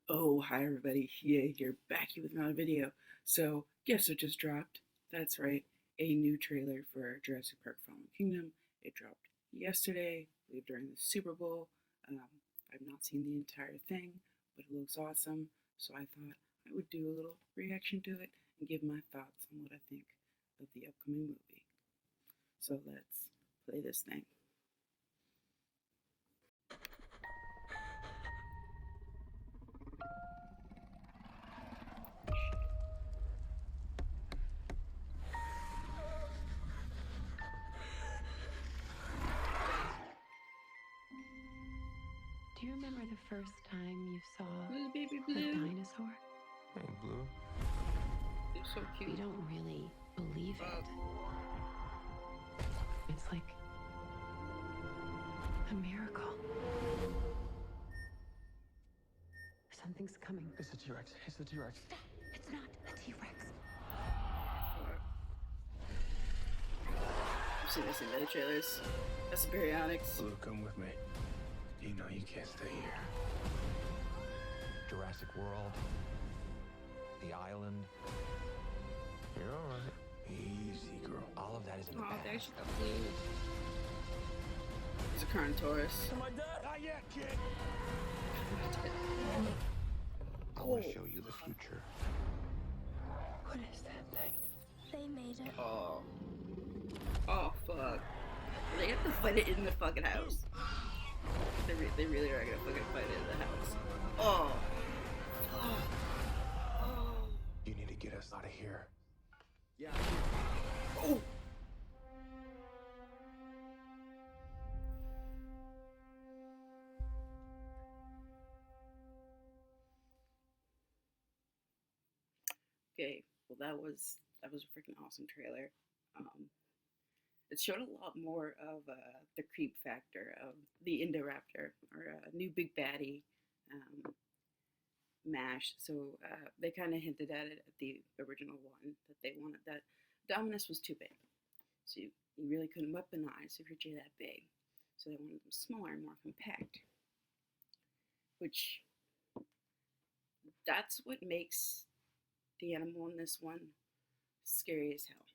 Oh, hi everybody. Yeah, you're back here with another video. So, guess what just dropped? That's right, a new trailer for Jurassic Park Fallen Kingdom. It dropped yesterday, I believe during the Super Bowl. Um, I've not seen the entire thing, but it looks awesome. So I thought I would do a little reaction to it and give my thoughts on what I think of the upcoming movie. So let's play this thing. Do you remember the first time you saw Blue baby a blue. dinosaur? Hey, Blue. You're so cute. You don't really believe it. It's like a miracle. Something's coming. It's a T-Rex. It's a T-Rex. It's not a T-Rex. I've seen this in other trailers. That's the Baryonyx. Blue, come with me. You know you can't stay here. Jurassic World. The island. You're all right. Easy, girl. All of that is in the Oh, past. there she got blue. It's a Carnotaurus. Am I dead? Not yet, kid. I Oh. want to show you the future. What is that thing? They made it. Oh. Oh, fuck. They have to fight it in the fucking house. They really are gonna fucking fight it in the house. Oh. Oh. Oh. You need to get us out of here. Yeah. Oh. Okay, well that was a freaking awesome trailer. It showed a lot more of the creep factor of the Indoraptor, or new big baddie, MASH. So they kind of hinted at it at the original one that they wanted that Dominus was too big, so you really couldn't weaponize if you're that big. So they wanted them smaller and more compact, which that's what makes the animal in this one scary as hell.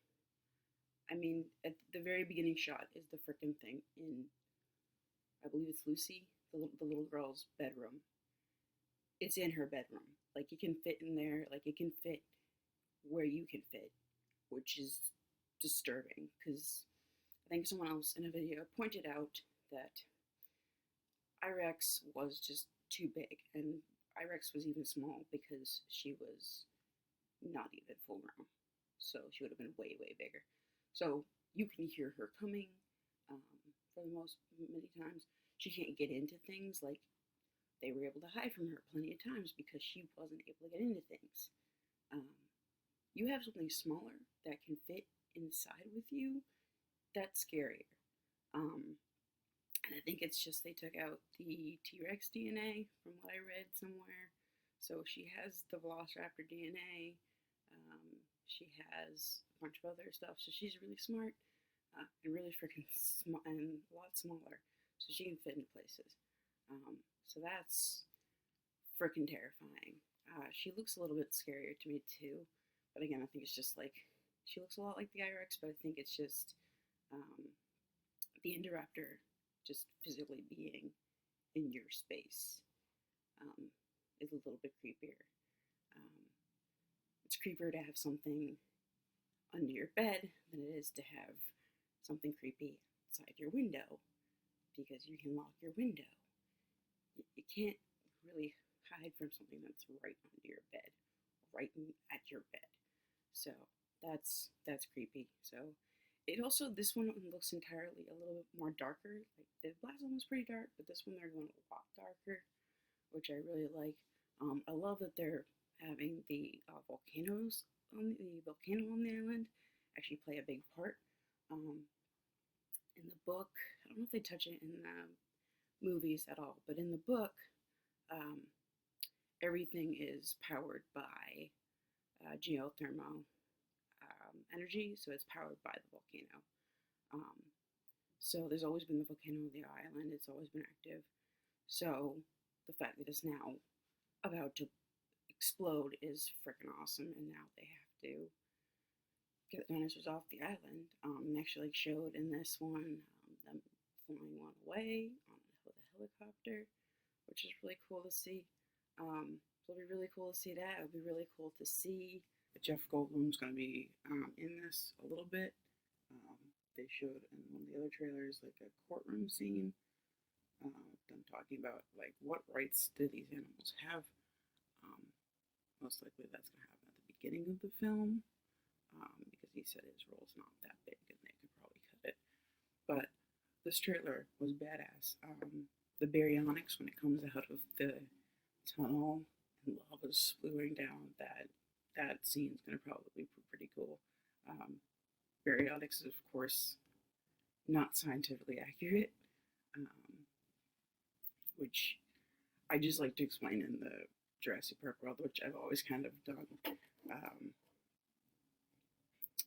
I mean, at the very beginning shot is the frickin' thing in, I believe it's Lucy, the little girl's bedroom. It's in her bedroom. Like, it can fit in there. Like, it can fit where you can fit, which is disturbing. Because I think someone else in a video pointed out that Irex was just too big. And Irex was even small because she was not even full grown. So she would have been way, way bigger. So you can hear her coming for the most many times. She can't get into things. Like, they were able to hide from her plenty of times because she wasn't able to get into things. You have something smaller that can fit inside with you, that's scarier. And I think it's just they took out the T-Rex DNA from what I read somewhere. So she has the Velociraptor DNA. She has a bunch of other stuff, so she's really smart and really freaking smart and a lot smaller, so she can fit into places. So that's freaking terrifying. She looks a little bit scarier to me too, but again, I think it's just like she looks a lot like the Irex, but I think it's just the Indoraptor just physically being in your space is a little bit creepier. It's creepier to have something under your bed than it is to have something creepy outside your window, because you can lock your window. You can't really hide from something that's right under your bed, right at your bed. So that's creepy. So it also, this one looks entirely a little bit more darker. Like, the last one was pretty dark, but this one they're going a lot darker, which I really like. I love that they're having the volcanoes on the volcano on the island actually play a big part. In the book, I don't know if they touch it in the movies at all, but in the book, everything is powered by geothermal energy, so it's powered by the volcano. So there's always been the volcano on the island, it's always been active. So the fact that it's now about to explode is freaking awesome, and now they have to get the dinosaurs off the island. And actually, like, showed in this one them flying one away on the helicopter, which is really cool to see. It'll be really cool to see that. It'll be really cool to see Jeff Goldblum's going to be in this a little bit. They showed in one of the other trailers like a courtroom scene, them talking about like what rights do these animals have. Most likely that's going to happen at the beginning of the film, because he said his role's not that big and they could probably cut it. But this trailer was badass. The baryonyx, when it comes out of the tunnel and lava's spewing down, that scene's going to probably be pretty cool. Baryonyx is, of course, not scientifically accurate, which I just like to explain in the Jurassic Park world, which I've always kind of done.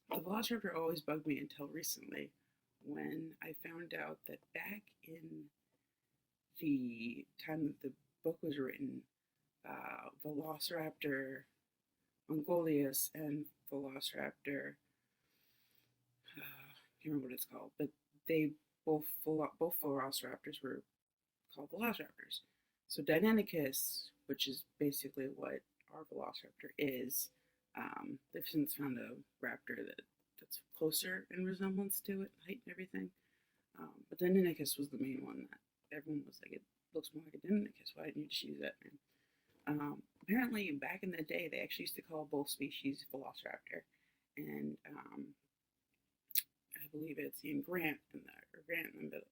The Velociraptor always bugged me until recently, when I found out that back in the time that the book was written, Velociraptor Mongolius and Velociraptor, I can't remember what it's called, but they both Velociraptors were called Velociraptors. So Deinonychus, which is basically what our Velociraptor is, they've since found a raptor that's closer in resemblance to it, height and everything. But Deinonychus was the main one that everyone was like, it looks more like a Deinonychus. Why didn't you just use that name? Apparently, back in the day, they actually used to call both species Velociraptor, and I believe it's Ian Grant in the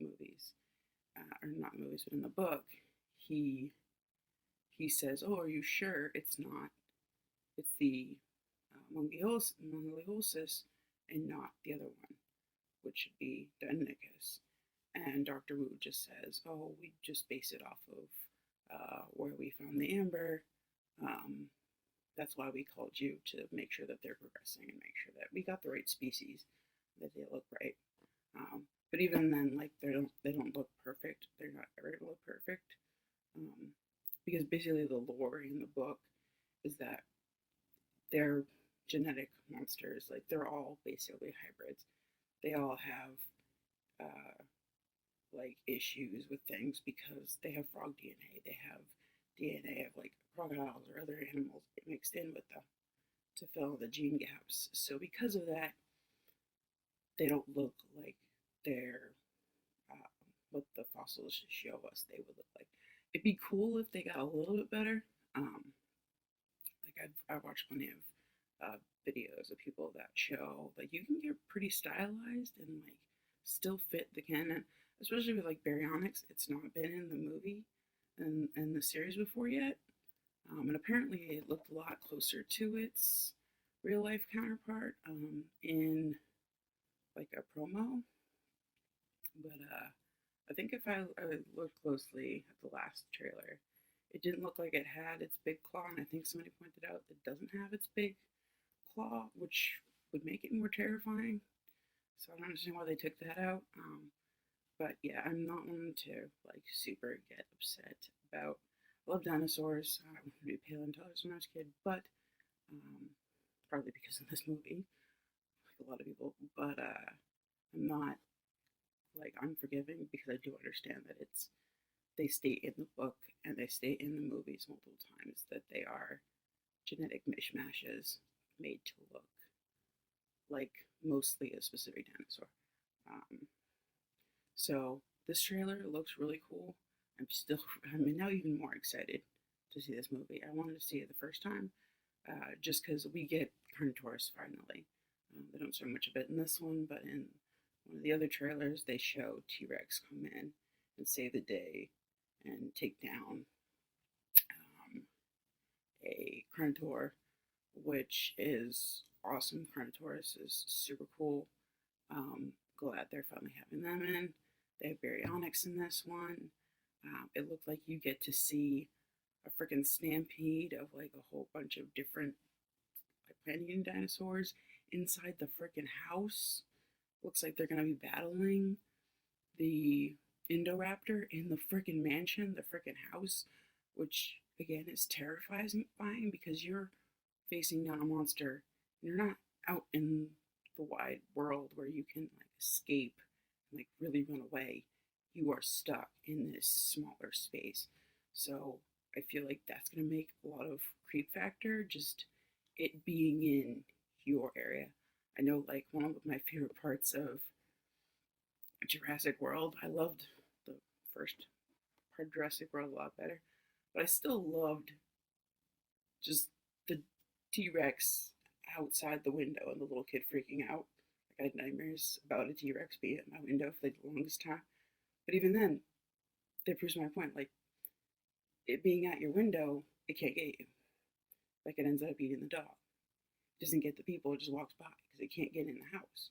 movies, or not movies, but in the book, he says, "Oh, are you sure it's not? It's the Mongoliosis and not the other one, which should be Deinonychus." And Dr. Wu just says, "Oh, we just base it off of where we found the amber. That's why we called you, to make sure that they're progressing and make sure that we got the right species, that they look right." But even then, like, they don't look perfect. They're not ever gonna look perfect, because basically the lore in the book is that they're genetic monsters. Like, they're all basically hybrids. They all have like issues with things because they have frog DNA. They have DNA of like crocodiles or other animals mixed in with them to fill the gene gaps. So because of that, they don't look like they're what the fossils show us they would look like. It'd be cool if they got a little bit better. Like I've watched plenty of videos of people that show like you can get pretty stylized and like still fit the canon, especially with like baryonyx. It's not been in the movie and the series before yet, and apparently it looked a lot closer to its real life counterpart in like a promo. But I think if I looked closely at the last trailer, it didn't look like it had its big claw, and I think somebody pointed out that it doesn't have its big claw, which would make it more terrifying. So I don't understand why they took that out. But yeah, I'm not one to like super get upset about. I love dinosaurs. I wanted to be paleontologist when I was a kid, but partly because of this movie, like a lot of people. But I'm not like unforgiving because I do understand that they state in the book and they state in the movies multiple times that they are genetic mishmashes made to look like mostly a specific dinosaur. So this trailer looks really cool. I'm now even more excited to see this movie. I wanted to see it the first time, just because we get Carnotaurus finally. They don't show much of it in this one, but in one of the other trailers, they show T-Rex come in and save the day and take down a Carnotaur, which is awesome. Carnotaurus is super cool. Glad they're finally having them in. They have baryonyx in this one. It looked like you get to see a freaking stampede of like a whole bunch of different like plant-eating dinosaurs inside the freaking house. Looks like they're gonna be battling the Indoraptor in the freaking mansion, the freaking house, which again, is terrifying because you're facing down a monster. And you're not out in the wide world where you can like escape and like really run away. You are stuck in this smaller space. So I feel like that's gonna make a lot of creep factor, just it being in your area. I know like one of my favorite parts of Jurassic World, I loved the first part of Jurassic World a lot better, but I still loved just the T Rex outside the window and the little kid freaking out. Like I had nightmares about a T Rex being at my window for the longest time. But even then, that proves my point. Like it being at your window, it can't get you. Like it ends up eating the dog. It doesn't get the people, it just walks by because it can't get in the house.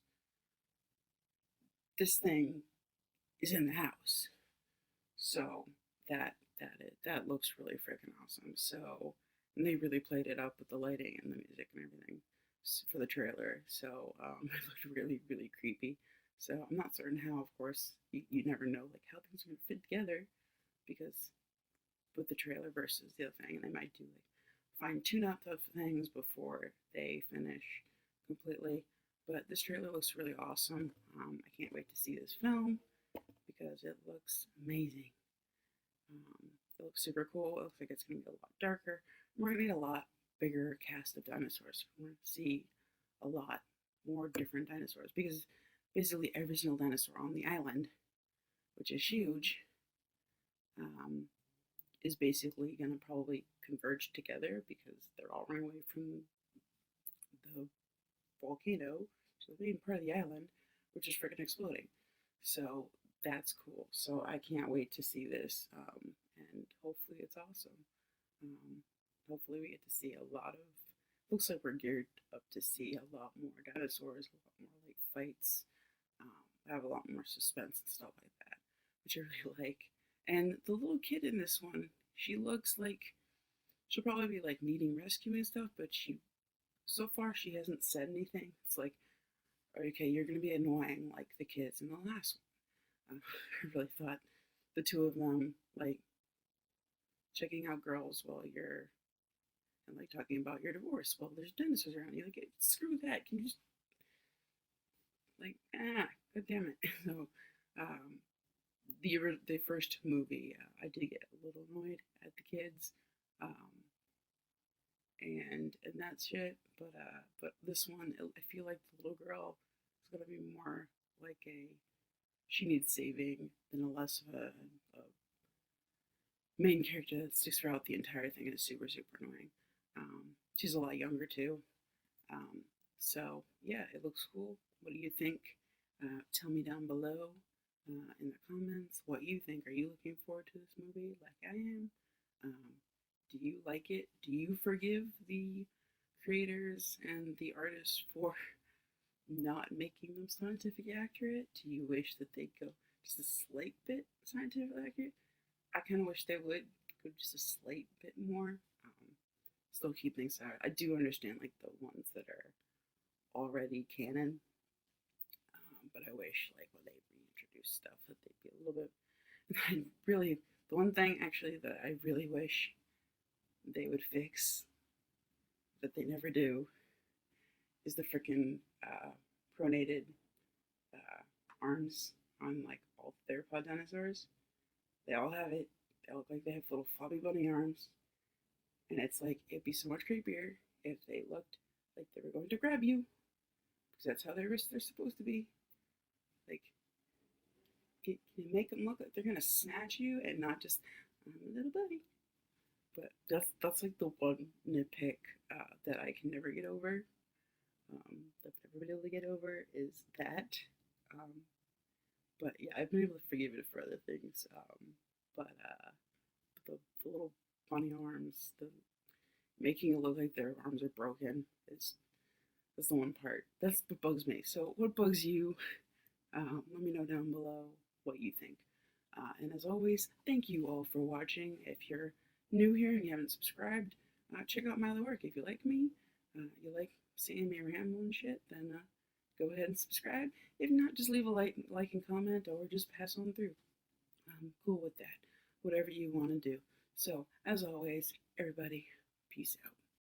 This thing is in the house. So that looks really freaking awesome. So and they really played it up with the lighting and the music and everything for the trailer. So it looked really really creepy. So I'm not certain how, of course, you never know like how things are gonna fit together because with the trailer versus the other thing, and they might do like fine tune up of things before they finish completely. But this trailer looks really awesome. I can't wait to see this film because it looks amazing. It looks super cool. It looks like it's going to be a lot darker. We're going to need a lot bigger cast of dinosaurs. We're going to see a lot more different dinosaurs because basically every single dinosaur on the island, which is huge, is basically going to probably converge together because they're all running away from the volcano, so the main part of the island, which is freaking exploding. So that's cool. So I can't wait to see this, and hopefully it's awesome. Hopefully we get to see a lot of. Looks like we're geared up to see a lot more dinosaurs, a lot more like fights. Have a lot more suspense and stuff like that, which I really like. And the little kid in this one, she looks like she'll probably be like needing rescue and stuff, but so far she hasn't said anything. It's like, okay, you're gonna be annoying like the kids in the last one. I really thought the two of them like checking out girls while you're and like talking about your divorce. Well, there's dinosaurs around you. Like, screw that. Can you just like god damn it. So the first movie, I did get a little annoyed at the kids, and that shit. But this one, I feel like the little girl is gonna be more like she needs saving than a less of a main character that sticks throughout the entire thing and is super super annoying. She's a lot younger too. So yeah, it looks cool. What do you think? Tell me down below in the comments what you think. Are you looking forward to this movie like I am? Do you like it? Do you forgive the creators and the artists for not making them scientifically accurate? Do you wish that they'd go just a slight bit scientifically accurate? I kind of wish they would go just a slight bit more. Still keep things out. I do understand like the ones that are already canon, but I wish like when they reintroduce stuff that they'd be a little bit. I really, the one thing actually that I really wish they would fix that they never do is the freaking pronated arms on like all theropod dinosaurs. They all have it. They look like they have little floppy bunny arms. And it's like, it'd be so much creepier if they looked like they were going to grab you. Because that's how they're supposed to be. Like, can you make them look like they're going to snatch you and not just, I'm a little buddy. But that's like the one nitpick that I can never get over. That I've never been able to get over is that. But yeah, I've been able to forgive it for other things. But the little bunny arms, the making it look like their arms are broken, that's the one part. That's what bugs me. So what bugs you? Let me know down below what you think. And as always, thank you all for watching. If you're new here and you haven't subscribed, check out my other work. If you like me, you like seeing me ramble and shit, then go ahead and subscribe. If not, just leave a like and comment or just pass on through. I'm cool with that. Whatever you want to do. So, as always, everybody, peace out.